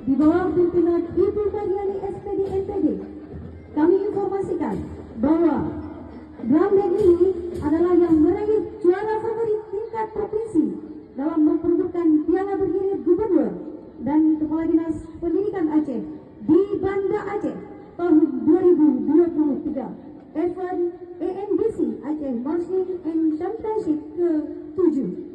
Di bawah pimpinan Ibu Karyani SPD NPD, kami informasikan bahwa drum band ini adalah yang meraih juara favorit tingkat provinsi dalam memperebutkan piala bergilir gubernur dan kepala dinas pendidikan Aceh di Banda Aceh tahun 2023 event ANBC Aceh Marching and Championship ke-7.